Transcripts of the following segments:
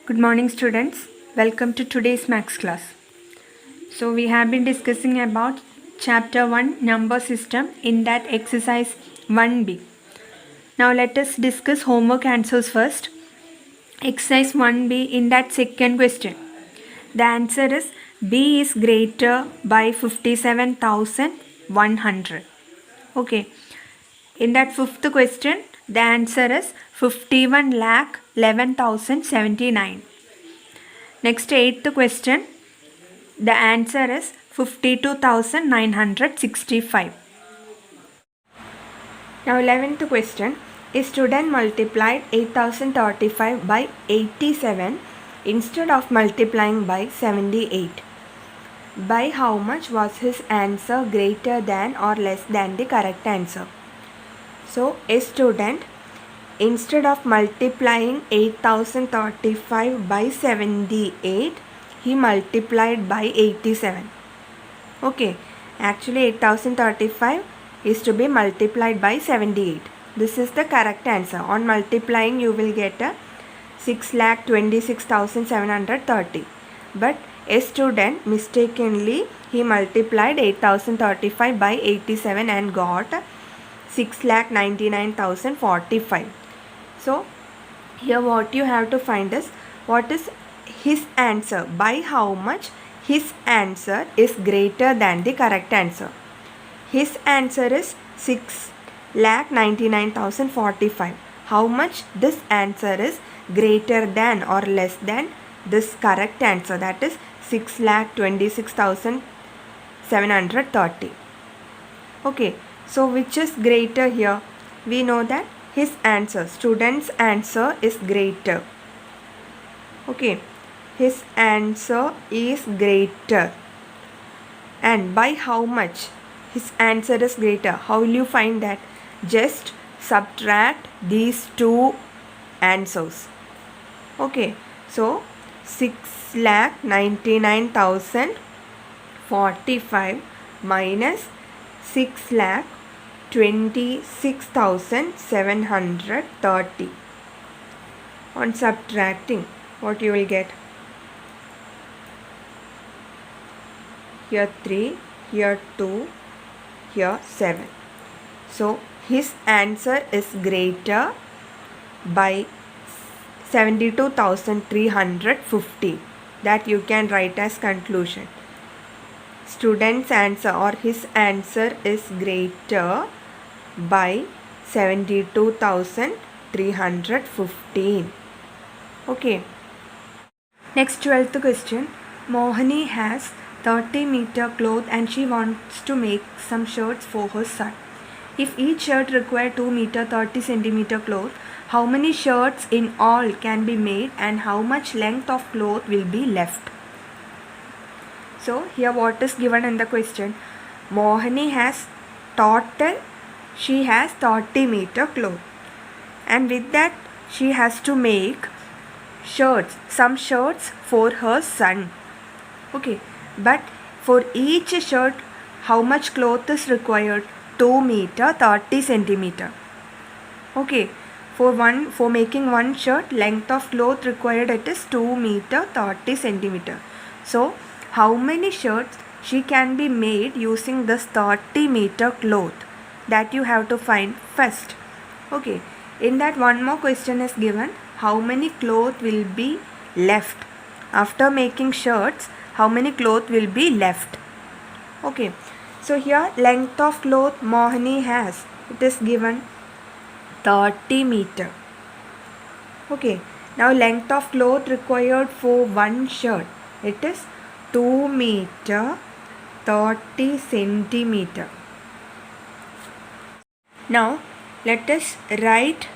Good morning, students. Welcome to today's maths class. So we have been discussing about chapter 1 number system in that exercise 1b. Now let us discuss homework answers first. Exercise 1b in that second question. The answer is B is greater by 57,100. Okay. In that fifth question, the answer is 51,11,079. Next, eighth question, the answer is 52,965. Now, 11th question, a student multiplied 8,035 by 87 instead of multiplying by 78. By how much was his answer greater than or less than the correct answer? So, a student, instead of multiplying 8035 by 78, he multiplied by 87. Okay, actually 8035 is to be multiplied by 78. This is the correct answer. On multiplying, you will get a 6,26,730. But a student mistakenly he multiplied 8035 by 87 and got 6,99,045. So here what you have to find is what is his answer, by how much his answer is greater than the correct answer. His answer is 6,99,045. How much this answer is greater than or less than this correct answer, that is 6,26,730. Okay, so which is greater here? We know that his answer, student's answer is greater. Okay, his answer is greater. And by how much his answer is greater? How will you find that? Just subtract these two answers. Okay, so 6,99,045 minus 6,26,730. On subtracting, what you will get? Here 3, here 2, here 7. So his answer is greater by 72,350. That you can write as conclusion. Student's answer or his answer is greater by 72,315. Okay. Next, 12th question. Mohani has 30-meter cloth and she wants to make some shirts for her son. If each shirt requires 2 meter 30 centimeter cloth, how many shirts in all can be made and how much length of cloth will be left? So here what is given in the question? Mohani has she has 30-meter cloth, and with that she has to make some shirts for her son. Okay, but for each shirt how much cloth is required? 2 meter 30 centimeter. Okay, for making one shirt, length of cloth required, it is 2 meter 30 centimeter. So how many shirts she can be made using this 30-meter cloth? That you have to find first. Okay, in that one more question is given, how many cloth will be left? After making shirts, how many cloth will be left? Okay, so here length of cloth Mohani has, it is given 30 meter. Okay, now length of cloth required for one shirt, it is 2 meter 30 centimeter. Now let us write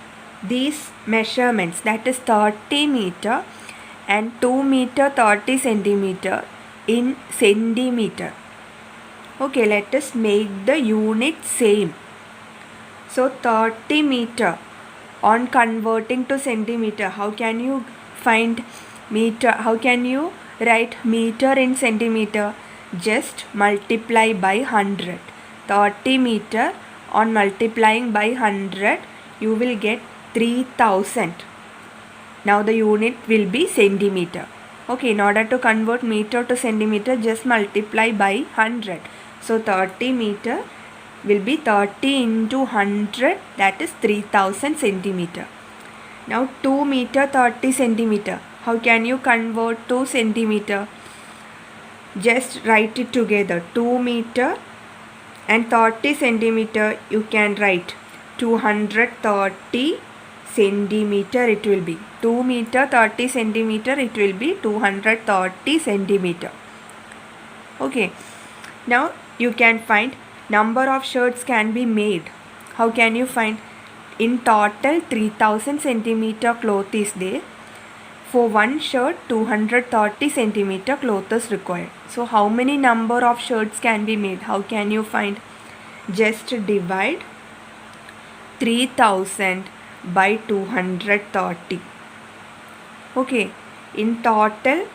these measurements, that is 30 meter and 2 meter 30 centimeter in centimeter. Okay, let us make the unit same. So 30 meter, on converting to centimeter, how can you find meter? How can you write meter in centimeter? Just multiply by 100. 30 meter on multiplying by 100, you will get 3000. Now the unit will be centimeter. Okay, in order to convert meter to centimeter, just multiply by 100. So 30 meter will be 30 into 100, that is 3000 centimeter. Now 2 meter 30 centimeter. How can you convert to centimeter? Just write it together. 2 meter and 30 centimeter, you can write 230 centimeter it will be. 2 meter 30 centimeter, it will be 230 centimeter. Okay, now you can find number of shirts can be made. How can you find? In total 3000 centimeter cloth is there. For one shirt 230 centimeter cloth is required. So how many number of shirts can be made? How can you find? Just divide 3000 by 230. Okay, in total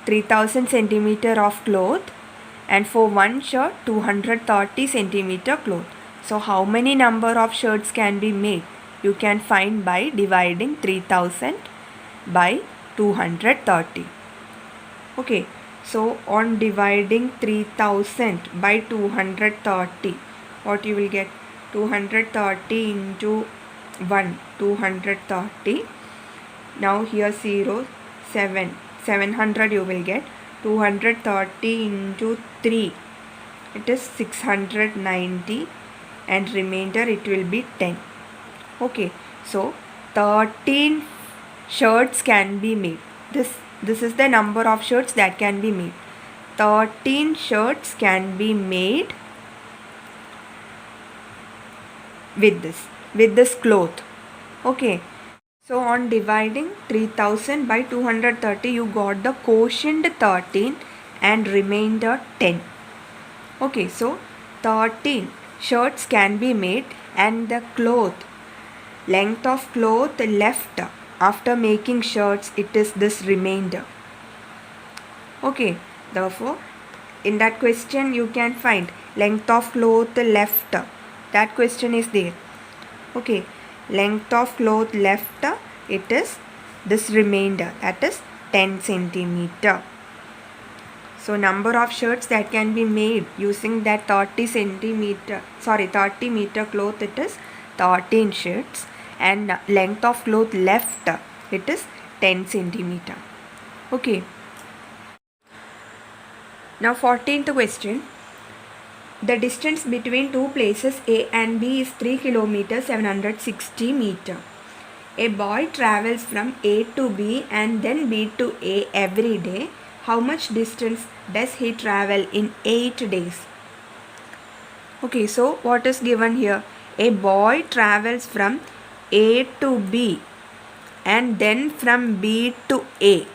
3000 centimeter of cloth, and for one shirt 230 centimeter cloth. So how many number of shirts can be made? You can find by dividing 3000 by 230. Okay, so on dividing 3000 by 230, what you will get? 230 into 1, 230. Now here 0, 7, 700 you will get. 230 into 3, it is 690, and remainder it will be 10. Okay, so 13 shirts can be made. This is the number of shirts that can be made. 13 shirts can be made with this cloth. Okay, so on dividing 3000 by 230, you got the quotient 13 and remainder 10. Okay, so 13 shirts can be made, and the length of cloth left after making shirts, it is this remainder. Okay, therefore in that question you can find length of cloth left. That question is there. Okay, length of cloth left, it is this remainder, that is 10 centimeter. So number of shirts that can be made using that 30 meter cloth, it is 13 shirts, and length of cloth left, it is 10 centimeter. Okay, now 14th question. The distance between two places A and B is 3 km 760 meter. A boy travels from A to B and then B to A every day. How much distance does he travel in 8 days? Okay, so what is given here? A boy travels from A to B and then from B to A.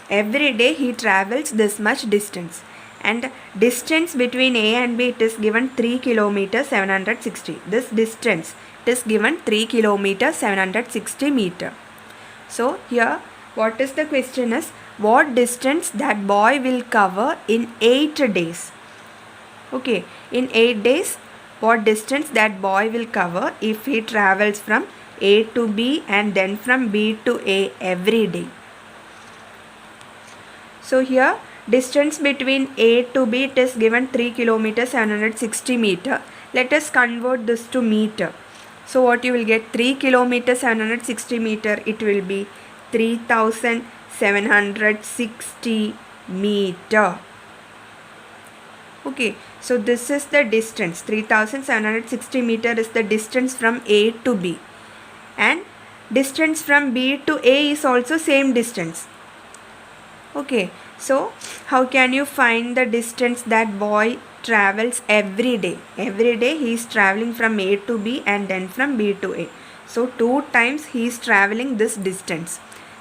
Every day he travels this much distance. And distance between A and B, it is given 3 km 760. This distance, it is given 3 km 760 meter. So here what is the question is, what distance that boy will cover in 8 days? Okay, in 8 days, what distance that boy will cover if he travels from A to B and then from B to A every day? So here distance between A to B, it is given 3 km 760 meter. Let us convert this to meter. So what you will get? 3 km 760 meter, it will be 3760 meter. Okay, so this is the distance. 3760 meter is the distance from A to B, and distance from B to A is also same distance. Okay, so how can you find the distance that boy travels every day? Every day he is traveling from A to B and then from B to A. So 2 times he is traveling this distance.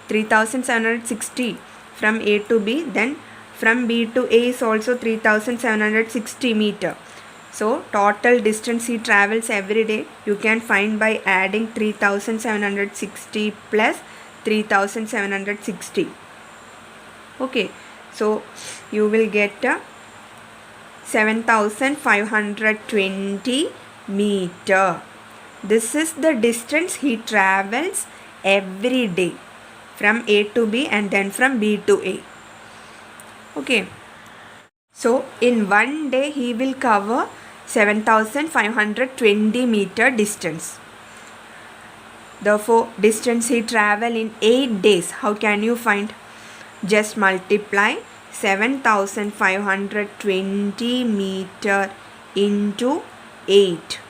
3760 from A to B, then from B to A is also 3760 meter. So total distance he travels every day, you can find by adding 3760 plus 3760. Okay, so you will get 7520 meter. This is the distance he travels every day. from A to B and then from B to A. Okay. So in one day he will cover 7520 meter distance. Therefore, distance he travel in 8 days. How can you find? Just multiply 7520 meter into 8.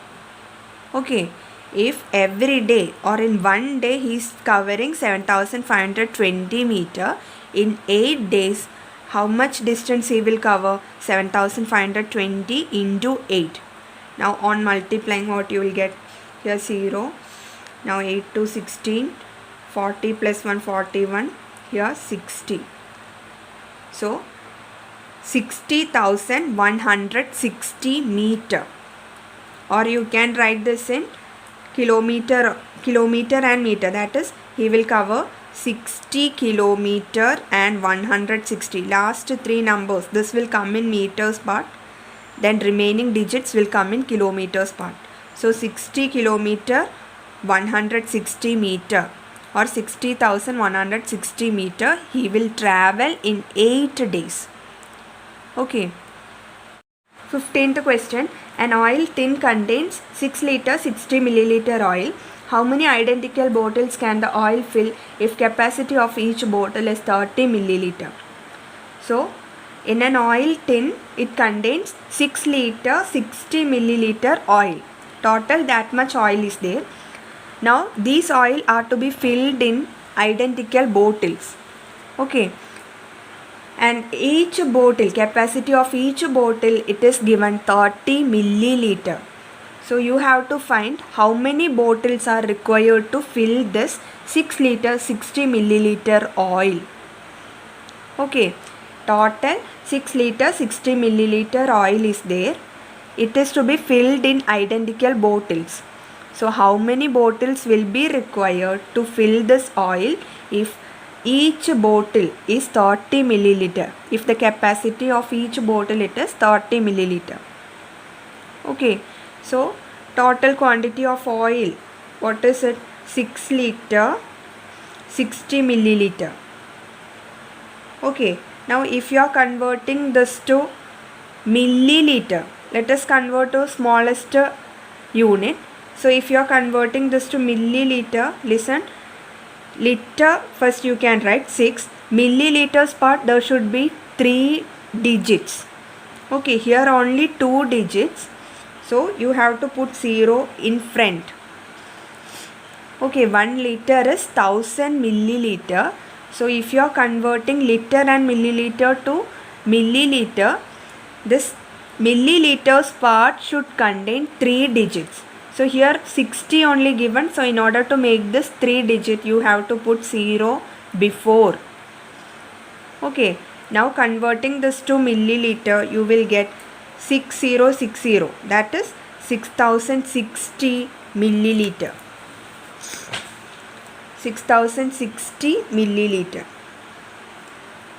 Okay. If every day or in one day he is covering 7520 meter, in 8 days, how much distance he will cover? 7520 into 8. Now on multiplying, what you will get? Here 0. Now 8 to 16. 40 plus 1, 41. Here 60. So 60,160 meter. Or you can write this in kilometer and meter. That is, he will cover 60 kilometer and 160. Last 3 numbers, this will come in meters part. Then remaining digits will come in kilometers part. So 60 kilometer, 160 meter or 60,160 meter he will travel in 8 days. Okay. 15th question. An oil tin contains 6 liter 60 milliliter oil. How many identical bottles can the oil fill if capacity of each bottle is 30 milliliter? So, in an oil tin, it contains 6 liter 60 milliliter oil. Total that much oil is there. Now, these oil are to be filled in identical bottles. Okay. And each bottle, capacity of each bottle, it is given 30 milliliter. So you have to find how many bottles are required to fill this 6 liter 60 milliliter oil. Okay, total 6 liter 60 milliliter oil is there. It is to be filled in identical bottles. So how many bottles will be required to fill this oil if each bottle is 30 milliliter? If the capacity of each bottle it is 30 milliliter. Okay. So, total quantity of oil, what is it? 6 liter 60 milliliter. Okay. Now, if you are converting this to milliliter, let us convert to smallest unit. So, if you are converting this to milliliter, listen. Liter, first you can write 6. Milliliters part, there should be 3 digits. Okay, here only 2 digits. So, you have to put 0 in front. Okay, 1 liter is 1000 milliliter. So, if you are converting liter and milliliter to milliliter, this milliliters part should contain 3 digits. So, here 60 only given. So, in order to make this 3 digit, you have to put 0 before. Okay, now converting this to milliliter, you will get 6060, that is 6060 milliliter. 6060 milliliter.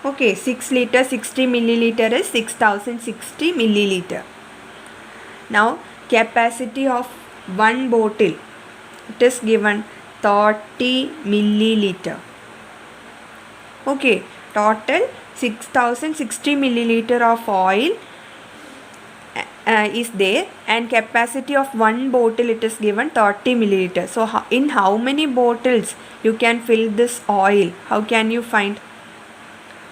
Okay, 6 liter 60 milliliter is 6060 milliliter. Now, capacity of one bottle, it is given 30 milliliter. Okay, total 6060 milliliter of oil is there, and capacity of one bottle it is given 30 milliliter. So in how many bottles you can fill this oil? How can you find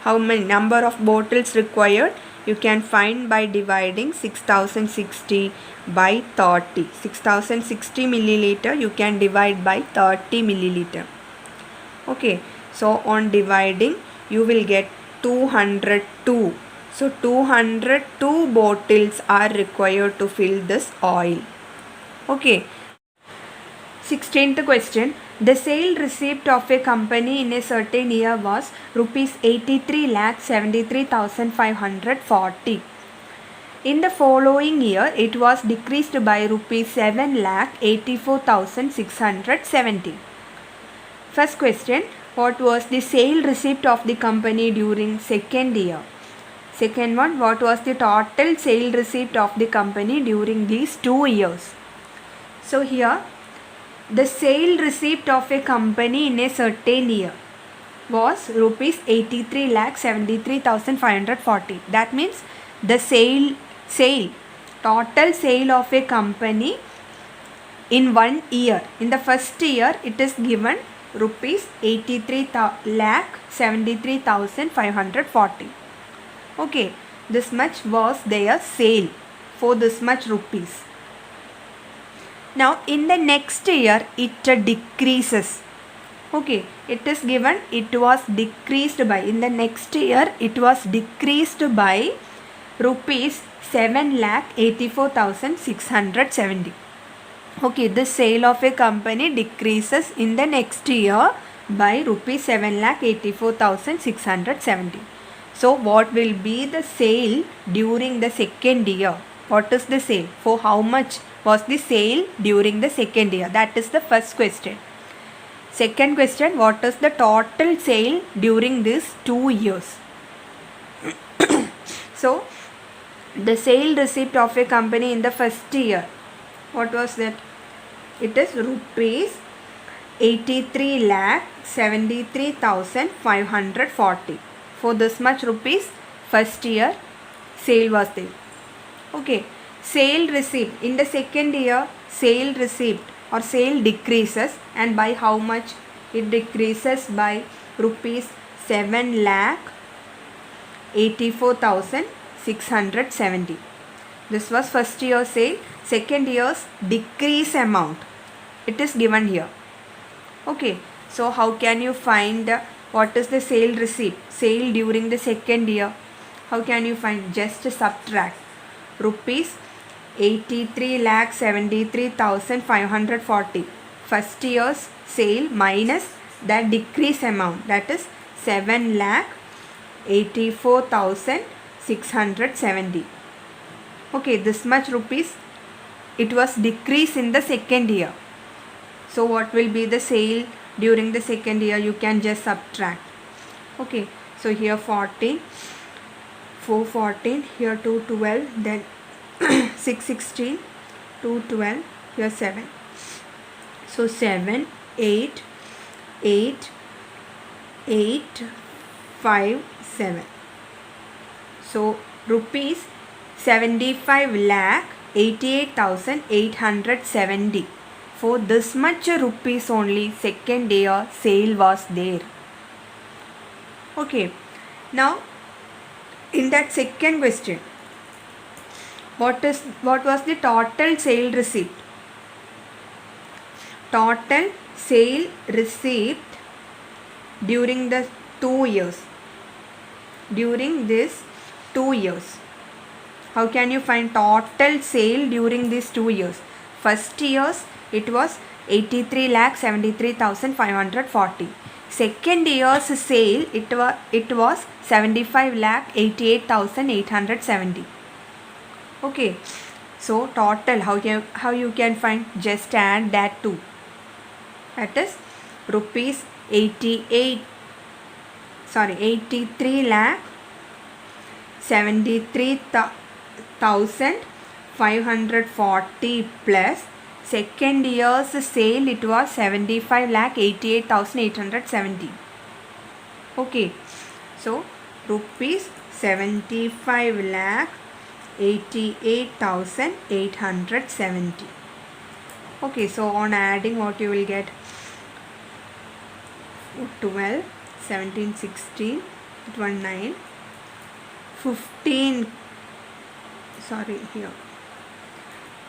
how many number of bottles required? You can find by dividing 6060 by 30. 6060 milliliter you can divide by 30 milliliter. Okay, so on dividing you will get 202. So 202 bottles are required to fill this oil. Okay. 16th question. The sale receipt of a company in a certain year was rupees 83,73,540. In the following year, it was decreased by rupees 7,84,670. First question. What was the sale receipt of the company during second year? Second one, what was the total sale receipt of the company during these 2 years? So here, the sale receipt of a company in a certain year. was rupees 83,73,540. That means the total sale of a company in 1 year. In the first year, it is given rupees 83,73,540. Okay, this much was their sale for this much rupees. Now in the next year it decreases. Okay, it is given it was decreased by, in the next year it was decreased by rupees 7,84,670. Okay, the sale of a company decreases in the next year by rupees 7,84,670. So what will be the sale during the second year? What is the sale? For how much was the sale during the second year? That is the first question. Second question, what is the total sale during these 2 years? So the sale receipt of a company in the first year, what was that? It is rupees 83,73,540. For this much rupees first year sale was there. Okay, sale receipt in the second year, sale receipt or sale decreases, and by how much? It decreases by rupees 7,84,670. This was first year sale. Second year's decrease amount, it is given here. Okay, so how can you find what is the sale receipt, sale during the second year? How can you find? Just subtract rupees 83,73,540 first year's sale minus that decrease amount, that is 7,84,670. Okay, this much rupees it was decrease in the second year. So what will be the sale during the second year? You can just subtract. Okay, so here 14, 414, here 212, then 616, 212, here 7. So 7, 8, 8, 8, 5, 7. So rupees 75,88,870. For this much rupees only second year sale was there. Okay, now in that second question, what was the total sale receipt? Total sale receipt during the 2 years. During this 2 years, how can you find total sale during these 2 years? First year's it was 83,73,540. Second year's sale it was 75,88,870. Okay, so total, how you can find? Just add that too. That is rupees 83,73,540 plus second year's sale it was 75,88,870. Okay, so rupees 75,88,870. Okay, so on adding, what you will get? 12, 17, 16, 9, 15, sorry, here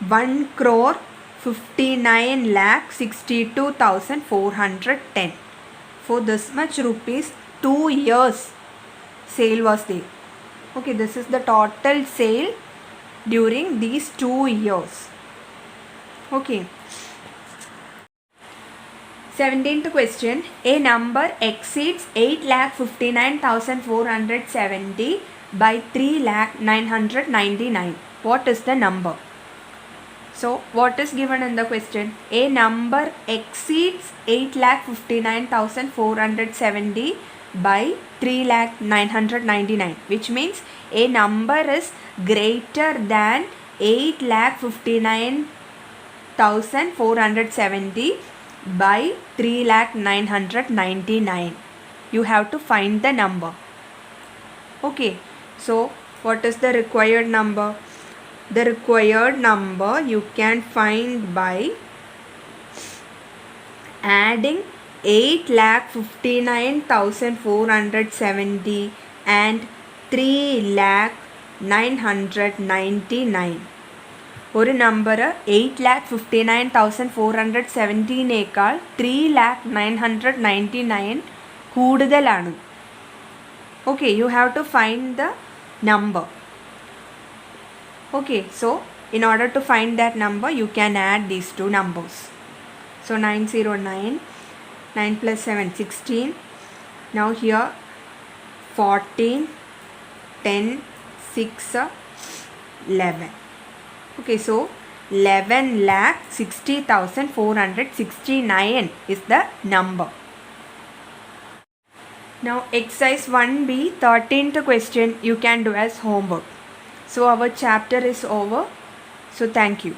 1,59,62,410. For this much rupees 2 years sale was there. Okay, this is the total sale during these 2 years. Okay, 17th question, a number exceeds 8,59,470 by 3,999. What is the number? So what is given in the question? A number exceeds 8,59,470 by 3,999, which means a number is greater than 8,59,470 by 3,999. you have to find the number. Okay, so what is the required number? The required number you can find by adding 8,59,470 and 3,999. ഒരു number 8,59,470 3,999 കൂടുതലാണ്. Okay, you have to find the number. Okay, so in order to find that number, you can add these two numbers. So 909, 9 plus 7, 16. Now here 14, 10, 6, 11. Okay, so 11,60,469 is the number. Now exercise 1B, 13th question you can do as homework. So our chapter is over. So thank you.